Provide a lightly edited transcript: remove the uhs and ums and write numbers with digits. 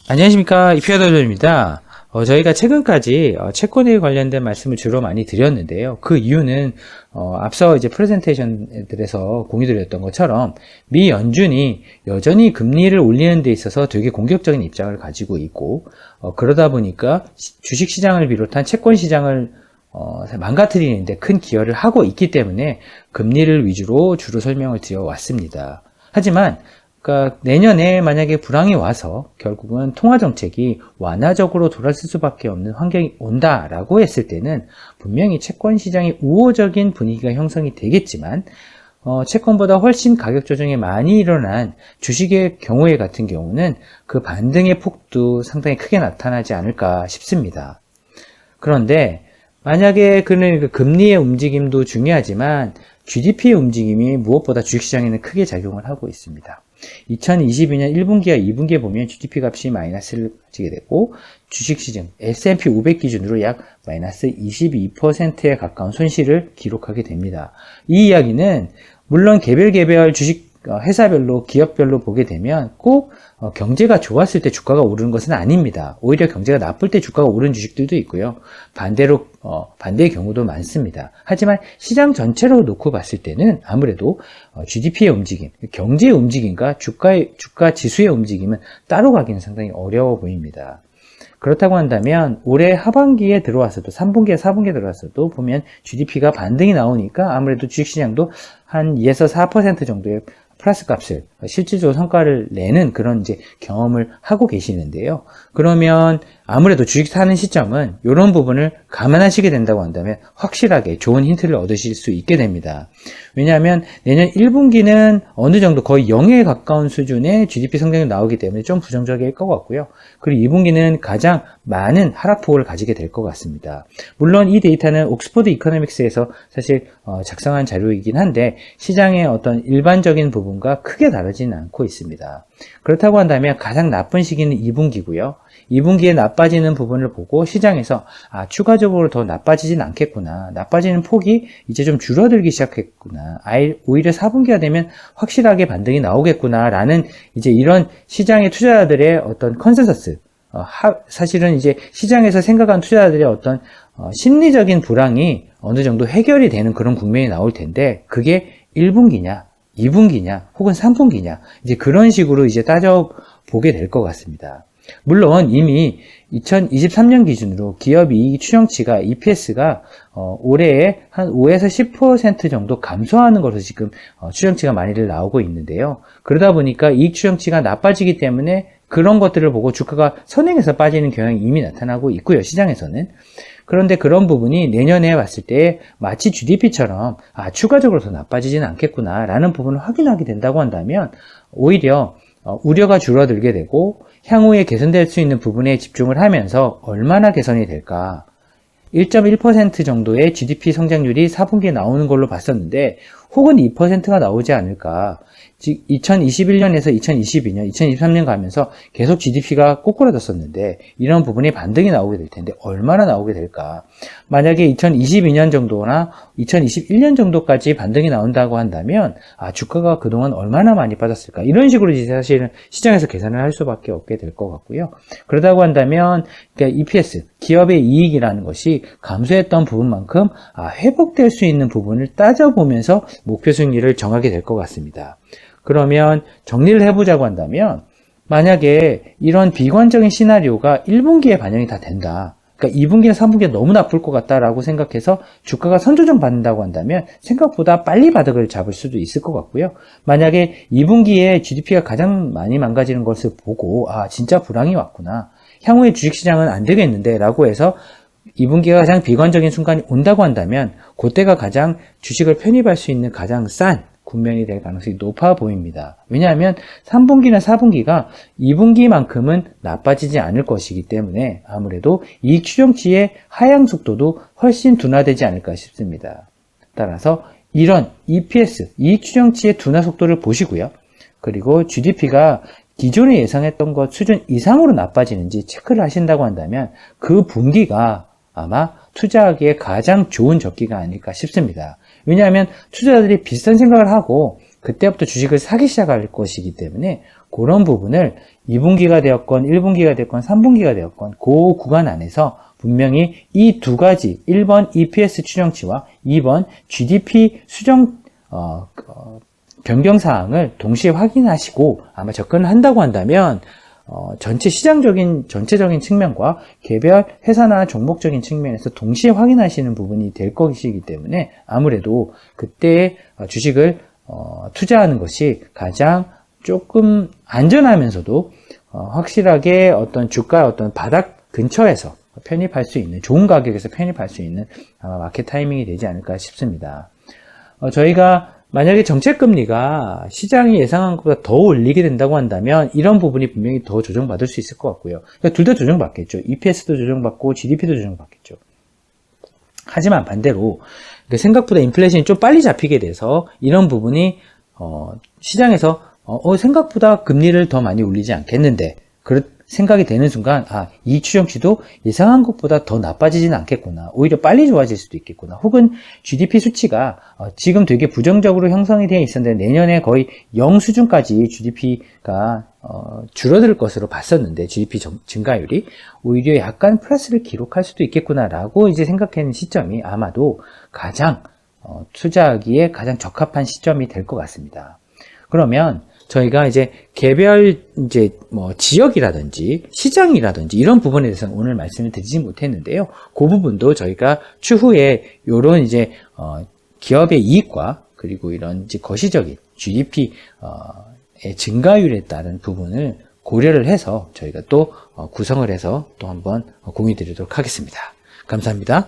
안녕하십니까, 이피아더입니다. 저희가 최근까지 채권에 관련된 말씀을 주로 많이 드렸는데요. 그 이유는 앞서 이제 프레젠테이션들에서 공유드렸던 것처럼 미 연준이 여전히 금리를 올리는 데 있어서 되게 공격적인 입장을 가지고 있고, 그러다 보니까 주식시장을 비롯한 채권시장을 망가뜨리는데 큰 기여를 하고 있기 때문에 금리를 위주로 주로 설명을 드려왔습니다. 하지만 그러니까 내년에 만약에 불황이 와서 결국은 통화정책이 완화적으로 돌아설 수밖에 없는 환경이 온다라고 했을 때는 분명히 채권시장이 우호적인 분위기가 형성이 되겠지만 채권보다 훨씬 가격 조정이 많이 일어난 주식의 경우에 같은 경우는 그 반등의 폭도 상당히 크게 나타나지 않을까 싶습니다. 그런데 만약에 그 금리의 움직임도 중요하지만 GDP의 움직임이 무엇보다 주식시장에는 크게 작용을 하고 있습니다. 2022년 1분기와 2분기에 보면 GDP 값이 마이너스를 가지게 되고 주식시장 S&P 500 기준으로 약 마이너스 22%에 가까운 손실을 기록하게 됩니다. 이 이야기는 물론 개별 주식 회사별로 기업별로 보게 되면 꼭 경제가 좋았을 때 주가가 오르는 것은 아닙니다. 오히려 경제가 나쁠 때 주가가 오르는 주식들도 있고요. 반대로 반대의 경우도 많습니다. 하지만 시장 전체로 놓고 봤을 때는 아무래도 GDP의 움직임, 경제의 움직임과 주가 지수의 움직임은 따로 가기는 상당히 어려워 보입니다. 그렇다고 한다면 올해 하반기에 들어와서도 3분기에 4분기에 들어와서도 보면 GDP가 반등이 나오니까 아무래도 주식시장도 한 2에서 4% 정도의 플러스 값을 실질적으로 성과를 내는 그런 이제 경험을 하고 계시는데요. 그러면 아무래도 주식 사는 시점은 이런 부분을 감안하시게 된다고 한다면 확실하게 좋은 힌트를 얻으실 수 있게 됩니다. 왜냐하면 내년 1분기는 어느 정도 거의 0에 가까운 수준의 GDP 성장이 나오기 때문에 좀 부정적일 것 같고요. 그리고 2분기는 가장 많은 하락폭을 가지게 될 것 같습니다. 물론 이 데이터는 옥스퍼드 이코노믹스에서 사실 작성한 자료이긴 한데 시장의 어떤 일반적인 부분과 크게 다르지는 않고 있습니다. 그렇다고 한다면 가장 나쁜 시기는 2분기고요. 2분기에 나빠지는 부분을 보고 시장에서 추가적으로 더 나빠지진 않겠구나. 나빠지는 폭이 이제 좀 줄어들기 시작했구나. 오히려 4분기가 되면 확실하게 반등이 나오겠구나. 라는 이제 이런 시장의 투자자들의 어떤 컨센서스. 사실은 이제 시장에서 생각한 투자자들의 어떤 심리적인 불황이 어느 정도 해결이 되는 그런 국면이 나올 텐데 그게 1분기냐, 2분기냐, 혹은 3분기냐. 이제 그런 식으로 이제 따져보게 될 것 같습니다. 물론 이미 2023년 기준으로 기업 이익 추정치가 EPS가 올해에 한 5에서 10% 정도 감소하는 것으로 지금 추정치가 많이들 나오고 있는데요. 그러다 보니까 이익 추정치가 나빠지기 때문에 그런 것들을 보고 주가가 선행해서 빠지는 경향이 이미 나타나고 있고요. 시장에서는. 그런데 그런 부분이 내년에 봤을 때 마치 GDP처럼 추가적으로 더 나빠지지는 않겠구나 라는 부분을 확인하게 된다고 한다면 오히려 우려가 줄어들게 되고 향후에 개선될 수 있는 부분에 집중을 하면서 얼마나 개선이 될까? 1.1% 정도의 GDP 성장률이 4분기에 나오는 걸로 봤었는데 혹은 2%가 나오지 않을까? 즉 2021년에서 2022년, 2023년 가면서 계속 GDP가 꼬꾸라졌었는데 이런 부분이 반등이 나오게 될 텐데 얼마나 나오게 될까? 만약에 2022년 정도나 2021년 정도까지 반등이 나온다고 한다면 주가가 그동안 얼마나 많이 빠졌을까? 이런 식으로 이제 사실은 시장에서 계산을 할 수밖에 없게 될 것 같고요. 그러다고 한다면 그러니까 EPS, 기업의 이익이라는 것이 감소했던 부분만큼 회복될 수 있는 부분을 따져보면서 목표 수익률을 정하게 될 것 같습니다. 그러면 정리를 해보자고 한다면 만약에 이런 비관적인 시나리오가 1분기에 반영이 다 된다. 그러니까 2분기나 3분기가 너무 나쁠 것 같다라고 생각해서 주가가 선조정 받는다고 한다면 생각보다 빨리 바닥을 잡을 수도 있을 것 같고요. 만약에 2분기에 GDP가 가장 많이 망가지는 것을 보고 진짜 불황이 왔구나. 향후에 주식시장은 안 되겠는데 라고 해서 2분기가 가장 비관적인 순간이 온다고 한다면 그때가 가장 주식을 편입할 수 있는 가장 싼 국면이 될 가능성이 높아 보입니다. 왜냐하면 3분기나 4분기가 2분기만큼은 나빠지지 않을 것이기 때문에 아무래도 이익 추정치의 하향 속도도 훨씬 둔화되지 않을까 싶습니다. 따라서 이런 EPS, 이익 추정치의 둔화 속도를 보시고요. 그리고 GDP가 기존에 예상했던 것 수준 이상으로 나빠지는지 체크를 하신다고 한다면 그 분기가 아마 투자하기에 가장 좋은 적기가 아닐까 싶습니다. 왜냐하면 투자자들이 비슷한 생각을 하고 그때부터 주식을 사기 시작할 것이기 때문에 그런 부분을 2분기가 되었건 1분기가 되었건 3분기가 되었건 그 구간 안에서 분명히 이 두 가지 1번 EPS 추정치와 2번 GDP 수정 변경 사항을 동시에 확인하시고 아마 접근을 한다고 한다면 전체적인 측면과 개별 회사나 종목적인 측면에서 동시에 확인하시는 부분이 될 것이기 때문에 아무래도 그때 주식을 투자하는 것이 가장 조금 안전하면서도 확실하게 어떤 주가 어떤 바닥 근처에서 편입할 수 있는 좋은 가격에서 편입할 수 있는 아마 마켓 타이밍이 되지 않을까 싶습니다. 저희가 만약에 정책금리가 시장이 예상한 것보다 더 올리게 된다고 한다면 이런 부분이 분명히 더 조정받을 수 있을 것 같고요. 그러니까 둘 다 조정받겠죠. EPS도 조정받고 GDP도 조정받겠죠. 하지만 반대로 생각보다 인플레이션이 좀 빨리 잡히게 돼서 이런 부분이 시장에서 생각보다 금리를 더 많이 올리지 않겠는데 생각이 되는 순간 이 추정치도 예상한 것보다 더 나빠지진 않겠구나. 오히려 빨리 좋아질 수도 있겠구나. 혹은 GDP 수치가 지금 되게 부정적으로 형성이 되어 있었는데 내년에 거의 0 수준까지 GDP가 줄어들 것으로 봤었는데 GDP 증가율이 오히려 약간 플러스를 기록할 수도 있겠구나라고 이제 생각하는 시점이 아마도 가장 투자하기에 가장 적합한 시점이 될 것 같습니다. 그러면 저희가 이제 개별 지역이라든지 시장이라든지 이런 부분에 대해서는 오늘 말씀을 드리지 못했는데요. 그 부분도 저희가 추후에 요런 이제 기업의 이익과 그리고 이런 이제 거시적인 GDP의 증가율에 따른 부분을 고려를 해서 저희가 또 구성을 해서 또 한번 공유 드리도록 하겠습니다. 감사합니다.